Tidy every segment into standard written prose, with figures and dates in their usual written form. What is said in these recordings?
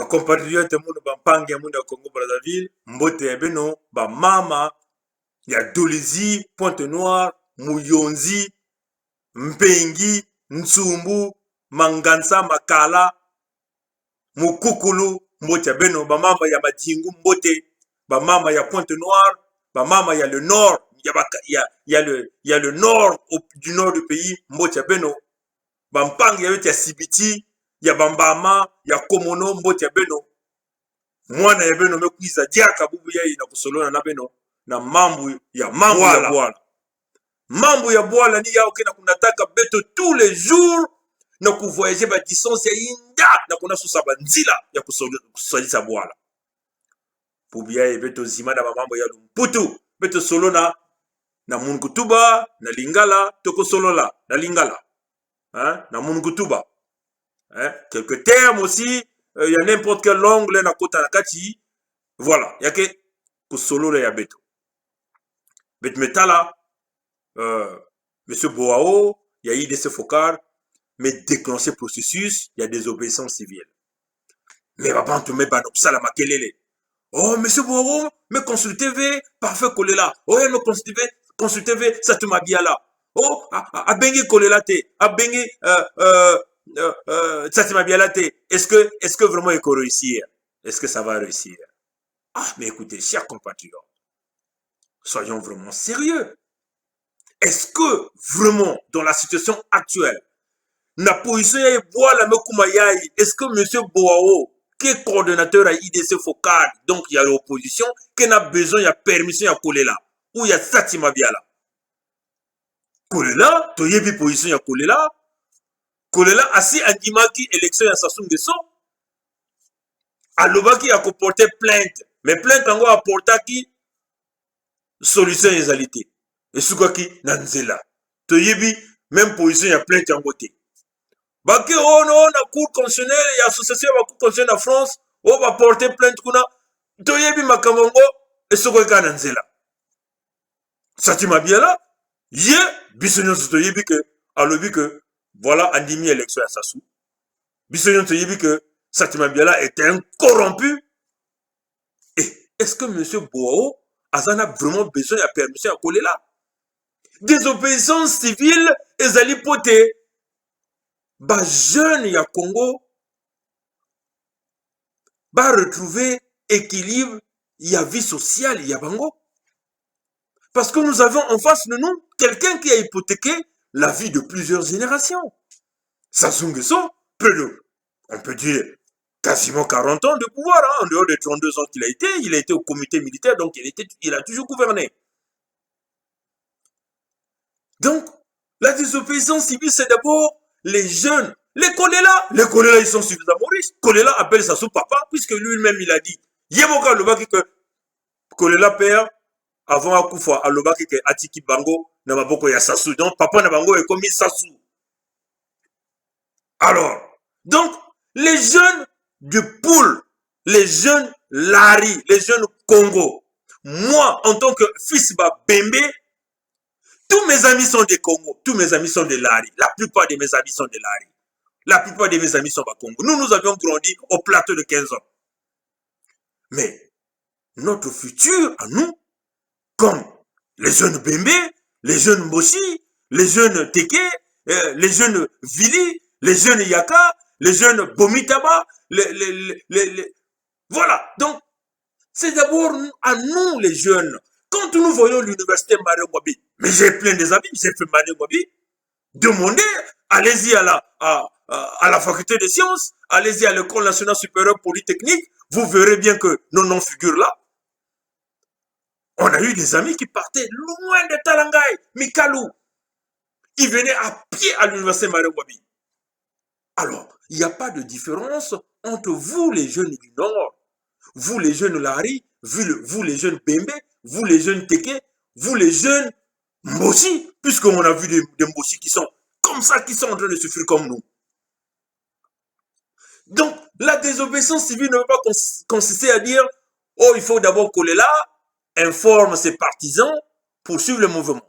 compatriote monde bampangi ya monde ya Congo Brazzaville, mbote ya beno ba mama ya Dolizi, Pointe Noire, Muyonzi, Mpengi, Nsumbu, Mangansa, Makala, Mukukulu, mbote ya beno ba mama ya Madingu, mbote ba mama ya Pointe Noire, ba mama ya le nord, il y a le nord du nord du pays, mbote ya beno bampangi ya Sibiti, ya Bambama, ya Komono, mbote ya beno mwana ya beno mekuiza diaka bubu ya ina kusolona na beno na mambu ya bwala. Mambu ya bwala ni yao kena kunataka beto tous les jours na kuvoyager ba distance ya inda na kuna susa banzila ya kusolisa bwala. Bubu ya beto zima na mambo ya lumputu beto solona na munkutuba na lingala toko solola na lingala. Hein? Na munkutuba. Hein? Quelques termes aussi, il y a n'importe quelle langue là na kota na kati. Voilà, il y a que kusolo ya beto. Bet metala monsieur Boao, il y a IDC Fokar, mais déclencher processus, il y a des obéissances civiles. Mais papa tu mets pas ça makelele. Oh monsieur Boao, me consultez parfait kolela. Oh me consultez ça te m'a bien là. Oh a bengi kolela te, a bengi ça te m'a bien là te. Est-ce que vraiment il peut réussir? Est-ce que ça va réussir? Ah, mais écoutez, chers compatriotes, soyons vraiment sérieux. Est-ce que vraiment, dans la situation actuelle, la position est est-ce que M. Boao, qui est coordonnateur à IDC Fokad, donc il y a l'opposition, qui a besoin, il y a permission à Kolela, ou il y a Satima Biala? Kolela, tu y a position à Kolela, Kolela, assis à Dimaki, élection à Sassou Nguesso, Alobaki a porté plainte. Mais plainte encore a porté qui solution égalité. Et ce qui nanzela. To yebi même position ya plainte en côté. Baki on a cour constitutionnelle et association à cour constitutionnelle en France, on va porter plainte kuna. To yebi makamongo et ce qui nanzela. Ça tu m'as bien là. Ye bisonyo to yebi que alobi que voilà andimi élection à Sassou. Bisonyo to yebi que Satima Biala était un corrompu. Et est-ce que M. Boao a vraiment besoin de la permission à coller là? Désobéissance civile et zalipoté. Bah jeune ya Congo va retrouver équilibre, il y a vie sociale, il y a bango. Parce que nous avons en face de nous quelqu'un qui a hypothéqué la vie de plusieurs générations. Sassou Nguesso, on peut dire quasiment 40 ans de pouvoir, hein, en dehors des 32 ans qu'il a été au comité militaire, donc il a toujours gouverné. Donc, la désobéissance civile, c'est d'abord les jeunes. Les Kolela, ils sont suffisamment riches. Kolela appelle ça son papa, puisque lui-même, il a dit, Yemoka Lobaki que Kolela père, avant Akoufa, Alobaki que Atiki Bango, Namaboko ya Sassou. Donc, papa Nabango est commis Sassou. Alors, donc, les jeunes du Poul, les jeunes Lari, les jeunes Congo. Moi, en tant que fils Bembe, tous mes amis sont des Congo, tous mes amis sont des Lari. La plupart de mes amis sont des Lari. La plupart de mes amis sont Congo. Nous avions grandi au plateau de 15 ans. Mais notre futur à nous, comme les jeunes Bembe, les jeunes Moshi, les jeunes Teke, les jeunes Vili, les jeunes Yaka, les jeunes Bomitaba, voilà. Donc, c'est d'abord à nous, les jeunes. Quand nous voyons l'université Mario Mwabi, mais j'ai plein des amis, j'ai fait Mario Mwabi, demandez, allez-y à la faculté des sciences, allez-y à l'école nationale supérieure polytechnique, vous verrez bien que nos noms figurent là. On a eu des amis qui partaient loin de Talangay, Mikalou. Ils venaient à pied à l'université Mario Mwabi. Alors, il n'y a pas de différence entre vous, les jeunes du Nord, vous, les jeunes Lari, vous, les jeunes Bembe, vous, les jeunes Teke, vous, les jeunes Mboshi, puisqu'on a vu des Mboshi qui sont comme ça, qui sont en train de souffrir comme nous. Donc, la désobéissance civile ne veut pas consister à dire, oh, il faut d'abord coller là, informe ses partisans pour suivre le mouvement.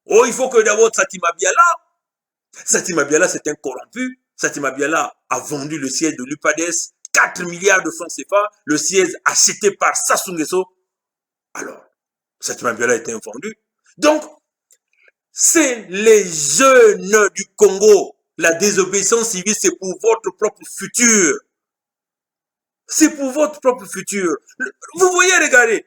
Oh, il faut que d'abord Satima Biala, c'est un corrompu. Satima Biala a vendu le siège de l'UPADES 4 milliards de francs CFA, le siège acheté par Sassou Nguesso. Alors, cette Mabiola a été vendu. Donc, c'est les jeunes du Congo. La désobéissance civile, c'est pour votre propre futur. C'est pour votre propre futur. Vous voyez, regardez.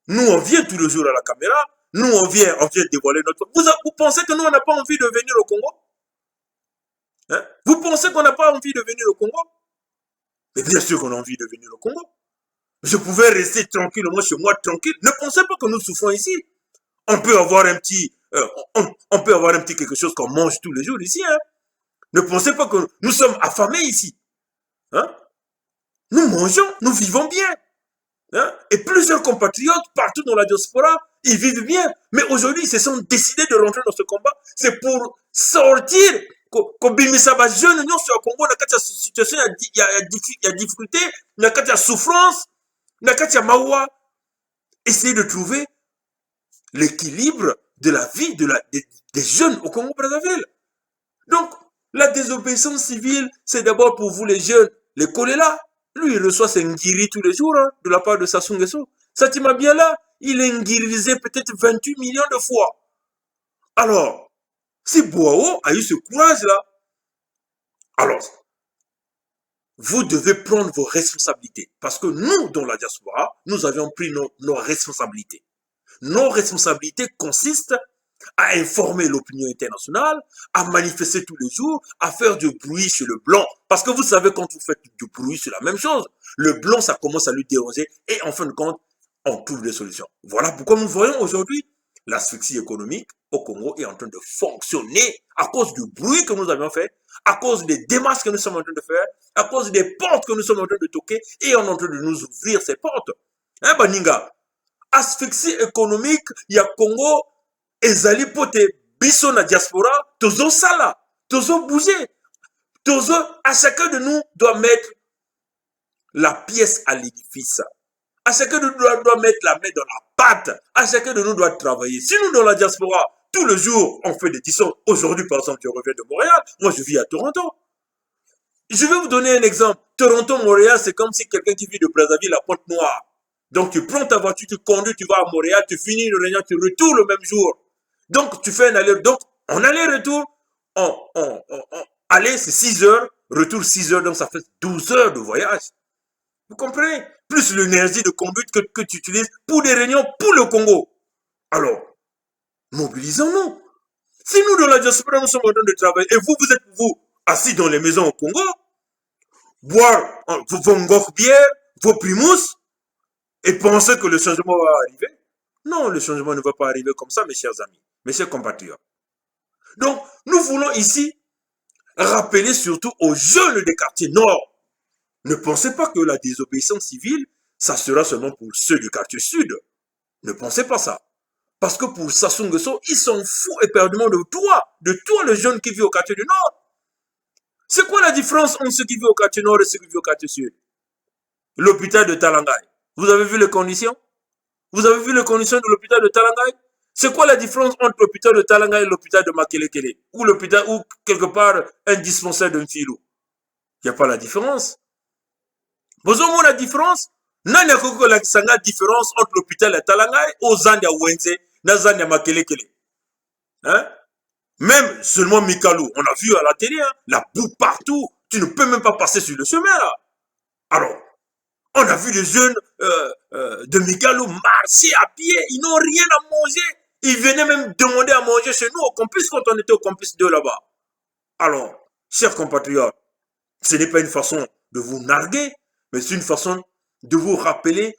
Nous, on vient tous les jours à la caméra. Nous, on vient dévoiler notre... Vous pensez que nous, on n'a pas envie de venir au Congo? Hein? Vous pensez qu'on n'a pas envie de venir au Congo? Mais bien sûr qu'on a envie de venir au Congo. Je pouvais rester tranquillement chez moi, tranquille. Ne pensez pas que nous souffrons ici. On peut avoir un petit... on peut avoir un petit quelque chose qu'on mange tous les jours ici. Hein? Ne pensez pas que nous sommes affamés ici. Hein? Nous mangeons, nous vivons bien. Hein? Et plusieurs compatriotes partout dans la diaspora, ils vivent bien. Mais aujourd'hui, ils se sont décidés de rentrer dans ce combat. C'est pour sortir. Kobimisaba jeune, nous sur le Congo, il y a situation, il y a difficulté, il y a souffrance, il y a mawa. Essayez de trouver l'équilibre de la vie des jeunes au Congo-Brazzaville. Donc, la désobéissance civile, c'est d'abord pour vous les jeunes. Les Kolela, lui, il reçoit ses ngiri tous les jours hein, de la part de Sassou Nguesso. Satima Biala, il est ngirilisé peut-être 28 millions de fois. Alors, si Boao a eu ce courage-là, alors, vous devez prendre vos responsabilités. Parce que nous, dans la diaspora, nous avions pris nos responsabilités. Nos responsabilités consistent à informer l'opinion internationale, à manifester tous les jours, à faire du bruit chez le blanc. Parce que vous savez, quand vous faites du bruit, c'est la même chose. Le blanc, ça commence à lui déranger et en fin de compte, on trouve des solutions. Voilà pourquoi nous voyons aujourd'hui l'asphyxie économique au Congo est en train de fonctionner à cause du bruit que nous avions fait, à cause des démarches que nous sommes en train de faire, à cause des portes que nous sommes en train de toquer et on est en train de nous ouvrir ces portes. Hein, Baninga? Asphyxie économique, il y a Congo, ezali pote biso na diaspora, tozo sala, tozo bouger, tozo, à chacun de nous doit mettre la pièce à l'édifice. À chacun de nous doit mettre la main dans la pâte. À chacun de nous doit travailler. Si nous, dans la diaspora, tous les jours, on fait des tissons. Aujourd'hui, par exemple, je reviens de Montréal. Moi, je vis à Toronto. Je vais vous donner un exemple. Toronto, Montréal, c'est comme si quelqu'un qui vit de Brazzaville à Pointe-Noire. Donc, tu prends ta voiture, tu conduis, tu vas à Montréal, tu finis le réunion, tu retournes le même jour. Donc, tu fais un aller. Donc, en aller-retour, aller, c'est 6 heures. Retour, 6 heures. Donc, ça fait 12 heures de voyage. Vous comprenez? Plus l'énergie de conduite que tu utilises pour des réunions pour le Congo. Alors, mobilisons-nous. Si nous, dans la diaspora, nous sommes en train de travailler, et vous, vous êtes, vous, assis dans les maisons au Congo, boire vos ngok bière, vos primus, et penser que le changement va arriver. Non, le changement ne va pas arriver comme ça, mes chers amis, mes chers compatriotes. Donc, nous voulons ici rappeler surtout aux jeunes des quartiers nord. Ne pensez pas que la désobéissance civile, ça sera seulement pour ceux du quartier sud. Ne pensez pas ça. Parce que pour Sassou Nguesso, ils sont fous éperdument de toi les jeunes qui vivent au quartier du nord. C'est quoi la différence entre ceux qui vivent au quartier nord et ceux qui vivent au quartier sud? L'hôpital de Talangaï. Vous avez vu les conditions? Vous avez vu les conditions de l'hôpital de Talangaï? C'est quoi la différence entre l'hôpital de Talangaï et l'hôpital de Makelekele? Ou l'hôpital, ou quelque part, un dispensaire d'un filou? Il n'y a pas la différence. Vous avez la différence? N'a la différence entre l'hôpital de Talangaï et Zambia Wenze, na Zambia Makelekele. Hein? Même seulement Mikalou, on a vu à la télé, hein, la boue partout. Tu ne peux même pas passer sur le chemin là. Alors, on a vu les jeunes de Mikalou marcher à pied, ils n'ont rien à manger. Ils venaient même demander à manger chez nous au campus quand on était au campus 2 là-bas. Alors, chers compatriotes, ce n'est pas une façon de vous narguer, mais c'est une façon de vous rappeler,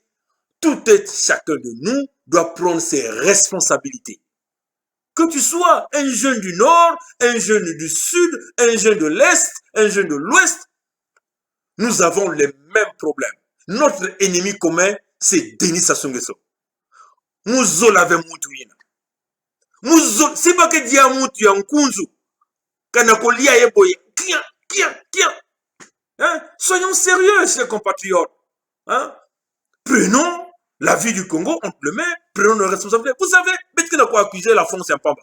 tout chacun de nous doit prendre ses responsabilités. Que tu sois un jeune du Nord, un jeune du Sud, un jeune de l'Est, un jeune de l'Ouest, nous avons les mêmes problèmes. Notre ennemi commun, c'est Denis Sassou Nguesso. Nous avons moutuina. Si pas que dia moutu en kunzu, kanakolia yeboye, hein? Soyons sérieux, chers compatriotes. Hein? Prenons la vie du Congo entre les mains, prenons nos responsabilités. Vous savez, peut-être qu'on a quoi accuser la France et Pamba.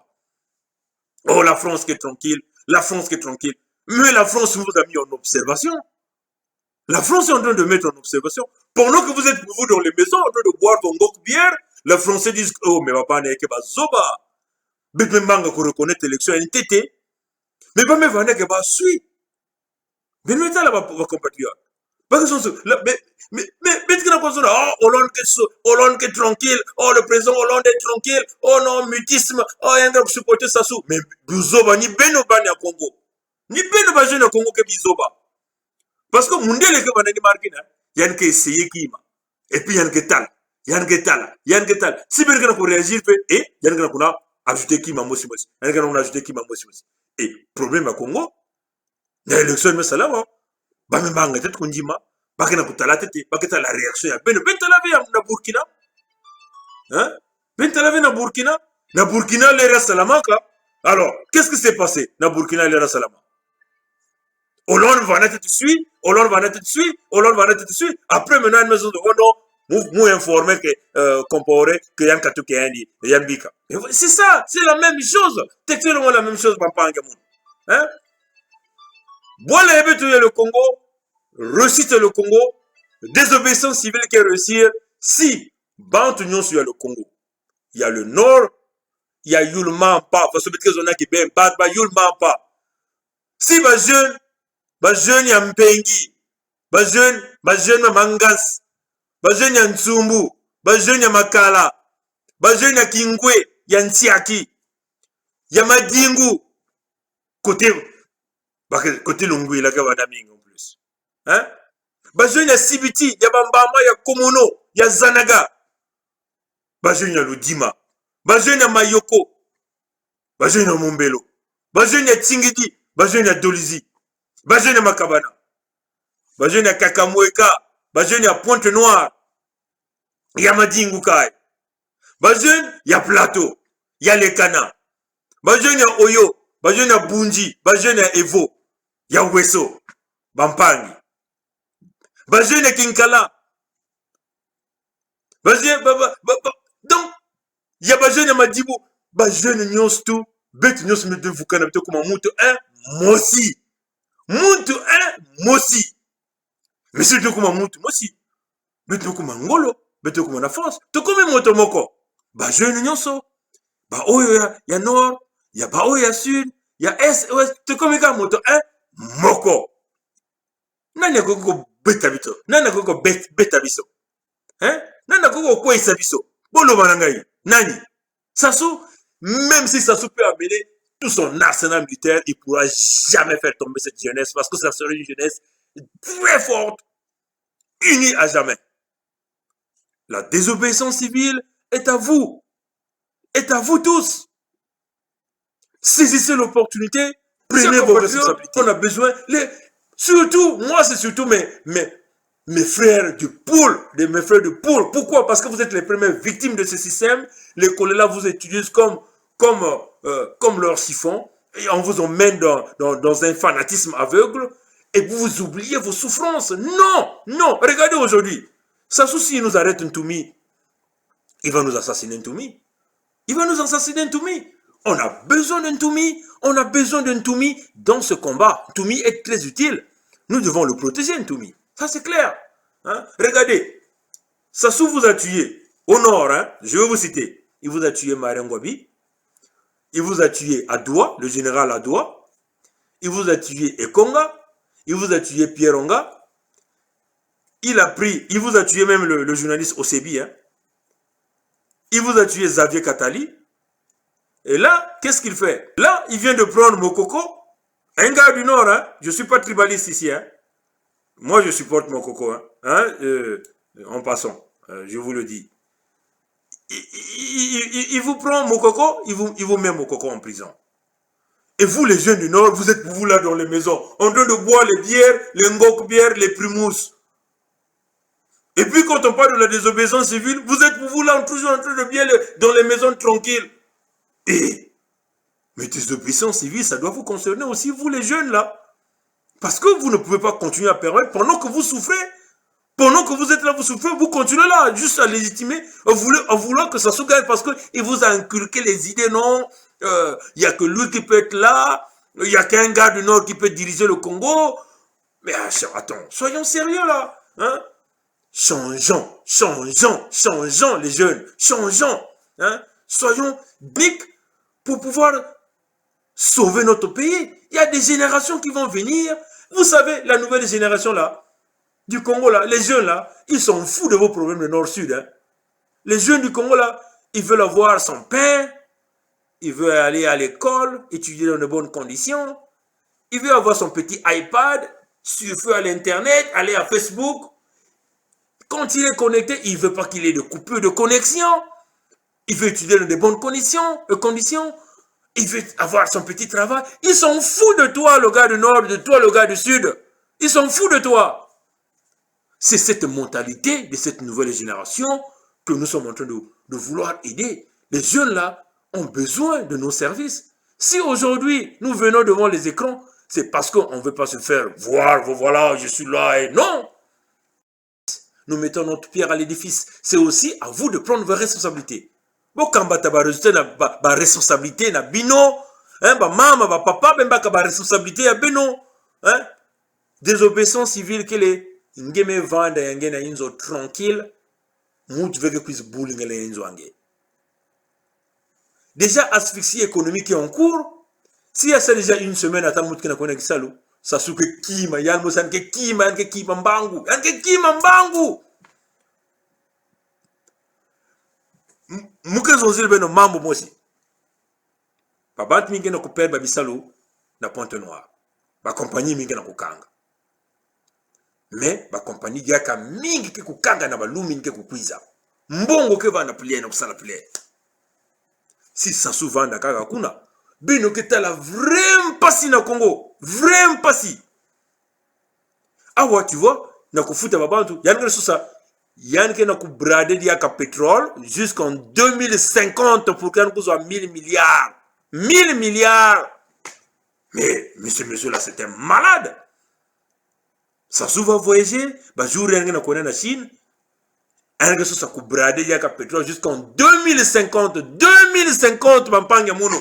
Oh, la France qui est tranquille, la France qui est tranquille. Mais la France vous a mis en observation. La France est en train de mettre en observation. Pendant que vous êtes vous dans les maisons en train de boire ton gok bière, les Français disent oh mais papa n'est que zoba. Bet même manga ko reconnaître l'élection NTT. Mais pas me vendre que ba suit. Mais nous là ba compatriotes. Parce que mais tu n'as pas ça. Oh Hollande est tranquille. Oh le président Hollande est tranquille. Oh non mutisme. Oh il y a un supporter ça sous. Mais bizoba ni beno bani à Congo. Ni beno ba jeune à Congo que bizoba. Parce que Mundele que banani marquina, il y a un qui essaye qui et puis il y a un qui tal, il y a un qui tal, il y a un qui tal. Si bien qu'on réagir et il y a un qui a ajouté qui m'a mosi, il y a un qui a ajouté qui m'a mosi. Et problème à Congo, l'élection mais ça là, bah même bang tête qu'on dit ma, bah qu'on a coupé la tête, bah qu'on a la réaction. Ben la vie na Burkina, hein? Ben la vie na Burkina les reste la maka. Alors qu'est-ce qui s'est passé na Burkina les reste la maka? Hollande va naître tout de suite, Hollande va naître tout de suite, Hollande va naître tout de suite. Après, maintenant, une maison de Hollande, nous informer que, comparé, que Yann Katou qui a dit, Yann Bika. C'est ça, c'est la même chose. Textuellement la même chose, papa, hein? Voilà, le Congo, recite le Congo, désobéissance civile qui réussir. Si, Bantunion sur le Congo, il y a le nord, il y a Yulman pas, parce que on a qui ben pas, Yulman pas. Si, ba jeune ya Mpengi, ba jeune ya Mangas, ba jeune ya Ntsumbu, ba jeune ya Makala, ba jeune ya Kingwe, ya Ntiaki, ya Madingu, côté Lungui, la Gavadaming en plus. Hein? Ba jeune ya Sibiti, ya Bambama, ya Komono, ya Zanaga, ba jeune ya Ludima, ba jeune ya Mayoko, ba jeune ya Mombelo, ba jeune ya Tingidi, ba jeune ya Dolizi. Bajeune Makabana, Bajeune Kakamweka, Bajeune Pointe-Noire, ya Madingu Kai, Bajeune ya Plateau, ya Lekana, Bajeune Oyo, Bajeune Bunji, Bajeune Evo, ya Weso, Bampangi, Bajeune Kinkala, Bajeune donc, ya Bajeune Madibu, Bajeune Nyostou, Bet Nyos me de vous canapé comme un mouton, hein, Mossi. Muntu mosi. Mais c'est tout comme muntu mosi. Mais tout comme Angolo, mais tout comme la France. Tout comme moto moko. Ba jeune nyonso. Ba oyo ya nord, ya ba oyo ya sud, ya est, ouest. Tout comme ka moto moko. Nani koko beta biso. Nani koko beta biso. Hein? Nani koko kwesa biso. Bolo banangai. Nani? Sassou, même si Sassou peut amener tout son arsenal militaire, il ne pourra jamais faire tomber cette jeunesse parce que ça serait une jeunesse très forte, unie à jamais. La désobéissance civile est à vous. Est à vous tous. Saisissez l'opportunité, prenez vos responsabilités. On a besoin, surtout, moi c'est surtout mes frères du pool, mes frères du pool. Pourquoi? Parce que vous êtes les premières victimes de ce système. Les collègues là vous utilisent comme leur siphon, et on vous emmène dans un fanatisme aveugle, et vous oubliez vos souffrances. Non, regardez aujourd'hui. Sassou, s'il nous arrête Ntoumi, il va nous assassiner Ntoumi. Il va nous assassiner Ntoumi. On a besoin de Ntoumi dans ce combat. Ntoumi est très utile. Nous devons le protéger, Ntoumi. Ça, c'est clair. Hein? Regardez. Sassou vous a tué. Au nord, hein? Je vais vous citer. Il vous a tué Marengwabi. Il vous a tué Adoua, le général Adoua. Il vous a tué Ekonga. Il vous a tué Pieronga. Il vous a tué même le journaliste Osebi. Hein? Il vous a tué Xavier Katali. Et là, qu'est-ce qu'il fait? Là, il vient de prendre Mokoko. Un gars du Nord, hein? Je ne suis pas tribaliste ici. Hein? Moi, je supporte Mokoko. Hein? En passant, je vous le dis. Il vous prend Mokoko, il vous met Mokoko en prison. Et vous, les jeunes du Nord, vous êtes vous là dans les maisons, en train de boire les bières, les ngok bières, les primous. Et puis quand on parle de la désobéissance civile, vous êtes vous là toujours en train de bien dans les maisons tranquilles. Mais désobéissance civile, ça doit vous concerner aussi, vous les jeunes là. Parce que vous ne pouvez pas continuer à permettre pendant que vous souffrez. Pendant que vous êtes là, vous souffrez, vous continuez là, juste à légitimer, en voulant que ça se gagne, parce qu'il vous a inculqué les idées, non, il n'y a que lui qui peut être là, il n'y a qu'un gars du Nord qui peut diriger le Congo. Mais attends, soyons sérieux là. Hein? Changeons les jeunes. Changeons. Hein? Soyons big pour pouvoir sauver notre pays. Il y a des générations qui vont venir. Vous savez, la nouvelle génération là, du Congo là, les jeunes là, ils sont fous de vos problèmes de Nord-Sud. Hein? Les jeunes du Congo là, ils veulent avoir son pain, ils veulent aller à l'école, étudier dans de bonnes conditions, ils veulent avoir son petit iPad, surfer à l'internet, aller à Facebook. Quand il est connecté, il ne veut pas qu'il ait de coupure de connexion. Il veut étudier dans de bonnes conditions. Il veut avoir son petit travail. Ils sont fous de toi, le gars du Nord, de toi, le gars du Sud. Ils sont fous de toi. C'est cette mentalité de cette nouvelle génération que nous sommes en train de vouloir aider. Les jeunes là ont besoin de nos services. Si aujourd'hui nous venons devant les écrans, c'est parce qu'on ne veut pas se faire voir, voilà, je suis là et non. Nous mettons notre pierre à l'édifice. C'est aussi à vous de prendre vos responsabilités. Bokambata ba résultat ba responsabilité na bino, hein, ba mama, ba papa, ben ba responsabilité ya bino, hein. Désobéissance civile que les ngeme vanda yangena inzo tranquille, mutu veke kuiz bullying le inzo ange. Déjà asphyxie économique est en cours. Si y a ça déjà une semaine à ta mutu kena kona kisalo, ça souke kima yalmo sanke kima mbangu, yanke kima mbangu. Muke zonzile beno mambo mosi. Babant mingi na kupel babisalo na Pointe-Noire. Ba compagnie mingi na kukanga. Mais ba compagnie diaka mingi ke kukanga na balumi mingi ke kukwiza. Mbongo ke vana plié na kusala plié. Si ça souvent na kaka kuna. Bino ke tala vraiment pasi na Congo. Vraiment pasi. Awa tu vois na kufuta babantu. Yanke ça. Yanke na kubrade diaka pétrole jusqu'en 2050 pour qu'on soit 1000 milliards. 1000 milliards. Mais monsieur là, c'est un malade. Ça va voyager. Bah, jour rien na connaît la Chine. Un que ça kubrade diaka pétrole jusqu'en 2050. 2050 bampange mono.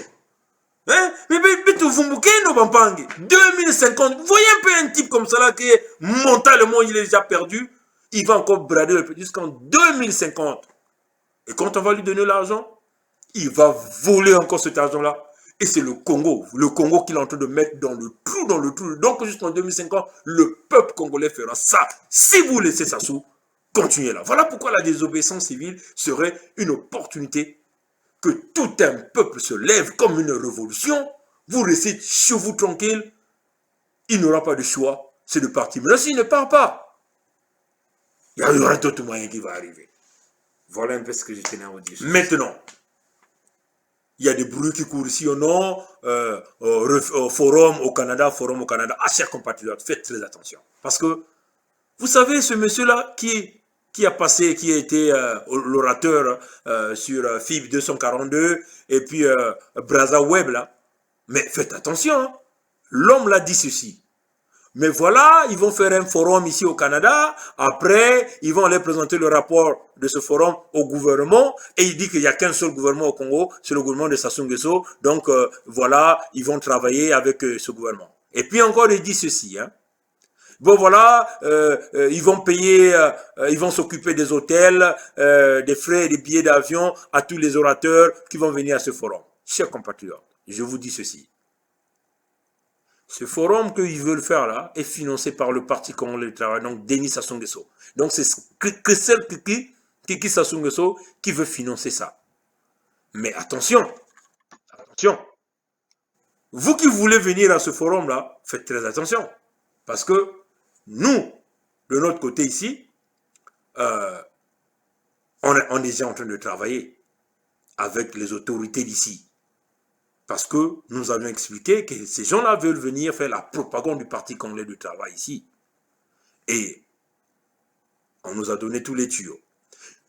Hein? Mais tout vous no bampange. 2050. Vous voyez un peu un type comme ça là qui mentalement il est déjà perdu. Il va encore brader le pays jusqu'en 2050. Et quand on va lui donner l'argent, il va voler encore cet argent-là. Et c'est le Congo qu'il est en train de mettre dans le trou. Donc jusqu'en 2050, le peuple congolais fera ça. Si vous laissez ça sous, continuez là. Voilà pourquoi la désobéissance civile serait une opportunité que tout un peuple se lève comme une révolution. Vous restez chez vous tranquille. Il n'aura pas de choix, c'est de partir. Mais là, s'il ne part pas, il y aura d'autres moyens qui vont arriver. Voilà un peu ce que je tenais à vous dire. Maintenant, il y a des bruits qui courent ici ou non, forum au Canada. Ah, chers compatriotes, faites très attention. Parce que, vous savez, ce monsieur-là qui a été l'orateur sur FIB 242 et puis Braza Web, là. Mais faites attention, hein. L'homme l'a dit ceci. Mais voilà, ils vont faire un forum ici au Canada. Après, ils vont aller présenter le rapport de ce forum au gouvernement. Et il dit qu'il n'y a qu'un seul gouvernement au Congo, c'est le gouvernement de Sassou Nguesso. Donc, voilà, ils vont travailler avec ce gouvernement. Et puis encore, il dit ceci. Hein. Bon, voilà, ils vont payer, ils vont s'occuper des hôtels, des frais et des billets d'avion à tous les orateurs qui vont venir à ce forum. Chers compatriotes, je vous dis ceci. Ce forum qu'ils veulent faire là est financé par le parti congolais du travail, donc Denis Sassou Nguesso. Donc c'est Christelle Kiki Sassou Nguesso qui veut financer ça. Mais attention, vous qui voulez venir à ce forum là, faites très attention. Parce que nous, de notre côté ici, on est déjà en train de travailler avec les autorités d'ici. Parce que nous avions expliqué que ces gens-là veulent venir faire la propagande du Parti congolais du travail ici. Et on nous a donné tous les tuyaux.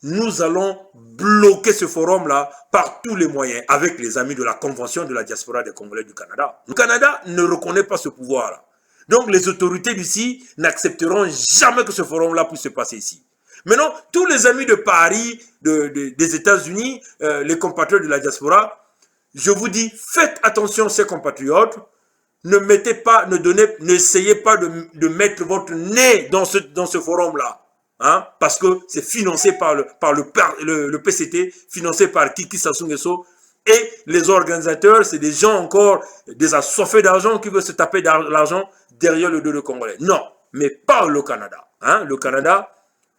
Nous allons bloquer ce forum-là par tous les moyens avec les amis de la Convention de la diaspora des Congolais du Canada. Le Canada ne reconnaît pas ce pouvoir-là. Donc les autorités d'ici n'accepteront jamais que ce forum-là puisse se passer ici. Maintenant, tous les amis de Paris, des États-Unis, les compatriotes de la diaspora, je vous dis, faites attention, ces compatriotes. n'essayez pas de mettre votre nez dans ce forum-là. Hein, parce que c'est financé par le PCT, financé par Kiki Sassou Nguesso. Et les organisateurs, c'est des gens encore, des assoiffés d'argent qui veulent se taper l'argent derrière le dos de Congolais. Non, mais pas le Canada. Hein, le Canada,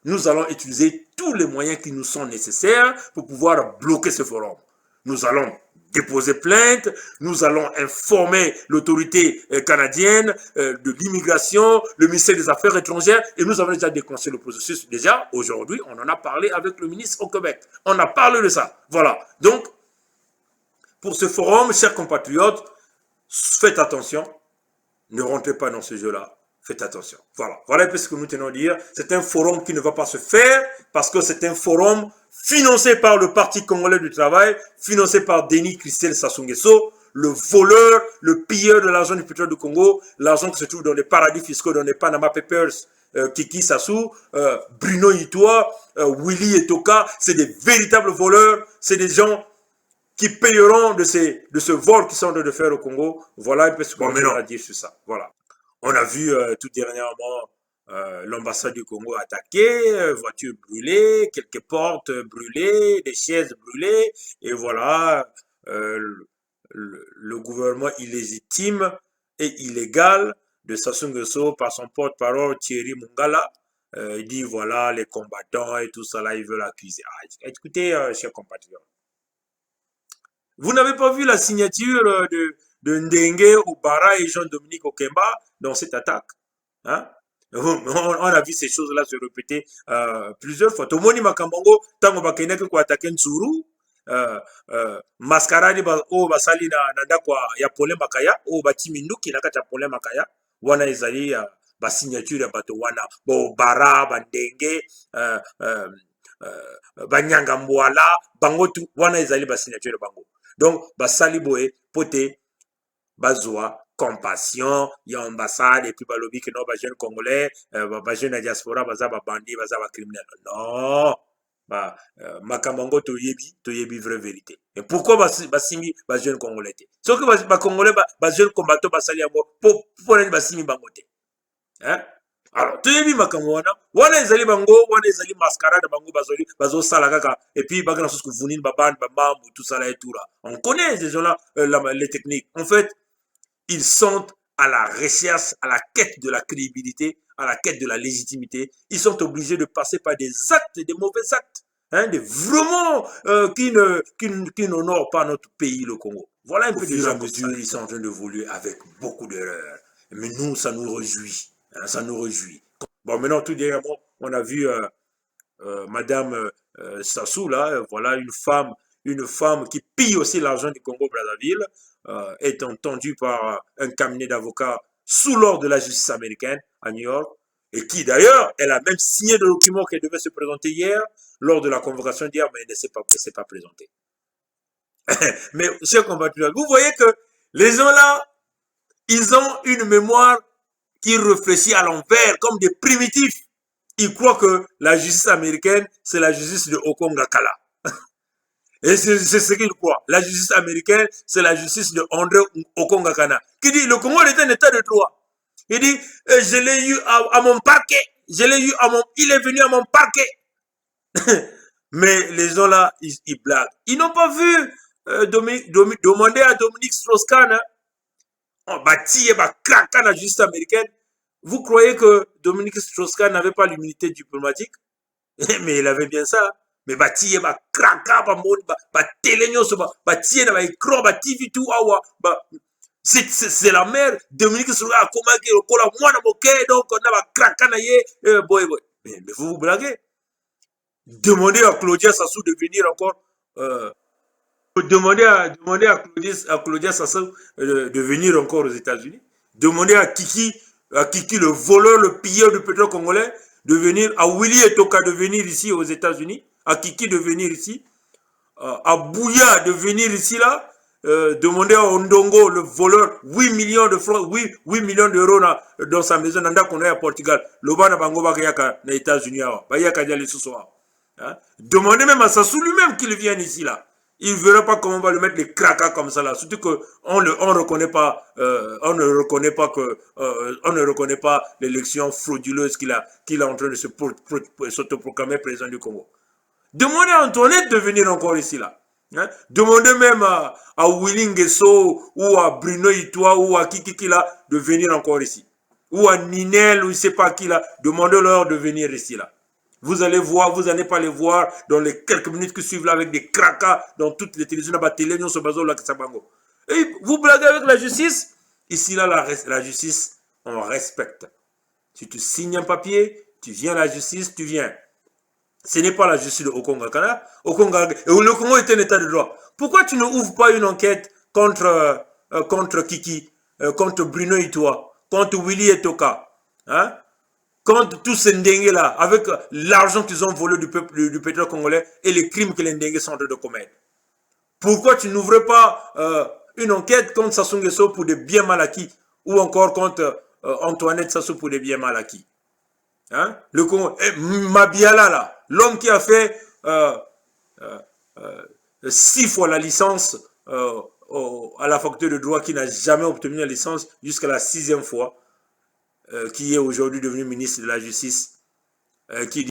nous allons utiliser tous les moyens qui nous sont nécessaires pour pouvoir bloquer ce forum. Nous allons déposer plainte, nous allons informer l'autorité canadienne de l'immigration, le ministère des Affaires étrangères, et nous avons déjà déclenché le processus. Déjà, aujourd'hui, on en a parlé avec le ministre au Québec. On a parlé de ça. Voilà. Donc, pour ce forum, chers compatriotes, faites attention. Ne rentrez pas dans ce jeu-là. Faites attention. Voilà. Voilà un peu ce que nous tenons à dire. C'est un forum qui ne va pas se faire parce que c'est un forum financé par le Parti congolais du travail, financé par Denis Christel Sassou Nguesso, le voleur, le pilleur de l'argent du pétrole du Congo, l'argent qui se trouve dans les paradis fiscaux, dans les Panama Papers, Kiki Sassou, Bruno Itoa, Willy Etoka, c'est des véritables voleurs, c'est des gens qui payeront de ce vol qu'ils sont en train de faire au Congo. Voilà un peu ce qu'on a à dire sur ça. Voilà. On a vu tout dernièrement l'ambassade du Congo attaquée, voitures brûlées, quelques portes brûlées, des chaises brûlées, et voilà, le gouvernement illégitime et illégal de Sassou Nguesso par son porte-parole Thierry Mungala, il dit voilà, les combattants et tout ça là, ils veulent accuser. Ah, écoutez, chers compatriotes, vous n'avez pas vu la signature de Ndenge Oubara et Jean-Dominique Okemba dans cette attaque, hein? On a vu ces choses-là se répéter plusieurs fois. Tomoni Makambango, tango bakeneke ko attaquer Ntsuru, mascarade o basali na ndakwa ya Pole Makaya, o bati minduki na kati ya Pole Makaya, wana ezali ba signature ya bato wana, bo Bara, Bandenge, Banyanga Mbwala, bango tu, wana ezali ba signature bango. Donc, basali boye, pote, bazwa, compassion, ya ambassade, et puis balobi que non, ba jeune congolais, ba jeune diaspora, baza ba bandi, baza ba criminel. Non! Makamango toyebi vraie vérité. Et pourquoi basimi ba jeune congolais? Ce que ba congolais, ba jeune combattant, basali yango, pour basimi bangote. Hein? Alors, toyebi makambo wana ezali bango, wana ezali mascarade bango bazo sala kaka, et puis bagana sous vunine baban bamambu tout ça là et tout là. On connaît ces gens-là les techniques. En fait, ils sont à la recherche, à la quête de la crédibilité, à la quête de la légitimité. Ils sont obligés de passer par des actes, des mauvais actes, hein, des vraiment qui n'honorent pas notre pays, le Congo. Voilà un peu de gens ils sont en train d'évoluer avec beaucoup d'erreurs. Mais nous, ça nous réjouit. Ça nous réjouit. Bon, maintenant, tout dernièrement, on a vu Madame Sassou, là, voilà, une femme qui pille aussi l'argent du Congo-Brazzaville, est entendue par un cabinet d'avocats sous l'ordre de la justice américaine à New York, et qui d'ailleurs, elle a même signé le document qu'elle devait se présenter hier, lors de la convocation d'hier, mais elle ne s'est pas présentée. Mais, chers compatriotes, vous voyez que les gens là, ils ont une mémoire qui réfléchit à l'envers, comme des primitifs. Ils croient que la justice américaine, c'est la justice de Okonga Kala. Et c'est ce qu'ils croient. La justice américaine, c'est la justice de André Okonga Kana. Qui dit, le Congo est un état de droit. Il dit, je l'ai eu à mon parquet. Il est venu à mon parquet. Mais les gens là, ils blaguent. Ils n'ont pas vu demander à Dominique Strauss-Kahn, hein, la justice américaine. Vous croyez que Dominique Strauss-Kahn n'avait pas l'immunité diplomatique? Mais il avait bien ça. Mais c'est la mère Dominique Strauss-Kahn a commencé donc on a boy. Mais vous vous blaguez? Demandez à Claudia Sassou de venir encore. Demandez à Claudia Sassou de venir encore aux États-Unis. Demandez à Kiki, le voleur, le pilleur du pétrole congolais, de venir, à Willy Etoka de venir ici aux États-Unis, à Kiki de venir ici, à Bouya de venir ici là, demander à Ondongo, le voleur, 8 millions de francs, 8 millions d'euros dans sa maison, dans qu'on est à Portugal. Loba na bango ba yaka na États-Unis, ba yaka dia les soir. Demandez même à Sassou lui-même qu'il vienne ici là. Il ne verra pas comment on va le mettre les cracas comme ça là. Surtout qu'on ne reconnaît pas, on ne reconnaît pas l'élection frauduleuse qu'il est en train de s'autoproclamer président du Congo. Demandez à Antoinette de venir encore ici là. Hein? Demandez même à Willy Nguesso ou à Bruno Itoa ou à Kiki là de venir encore ici. Ou à Ninel ou je ne sais pas qui là. Demandez-leur de venir ici là. Vous allez voir, vous n'allez pas les voir dans les quelques minutes qui suivent là avec des cracas dans toutes les télévisions, et vous blaguez avec la justice. Ici là, la justice, on respecte. Si tu signes un papier, tu viens à la justice, tu viens. Ce n'est pas la justice de Okonga-Kana. Le Congo est un état de droit. Pourquoi tu ne ouvres pas une enquête contre Kiki, contre Bruno Itoa, contre Willy Etoka, hein? Contre tous ces Ndenge là, avec l'argent qu'ils ont volé du pétrole congolais et les crimes que les Ndenge sont en train de commettre. Pourquoi tu n'ouvres pas une enquête contre Sassou Nguesso pour des biens mal acquis ou encore contre Antoinette Sassou pour des biens mal acquis? Hein? Le Congo, Mabiala là, l'homme qui a fait 6 fois la licence à la faculté de droit, qui n'a jamais obtenu la licence jusqu'à la 6e fois, qui est aujourd'hui devenu ministre de la Justice, qui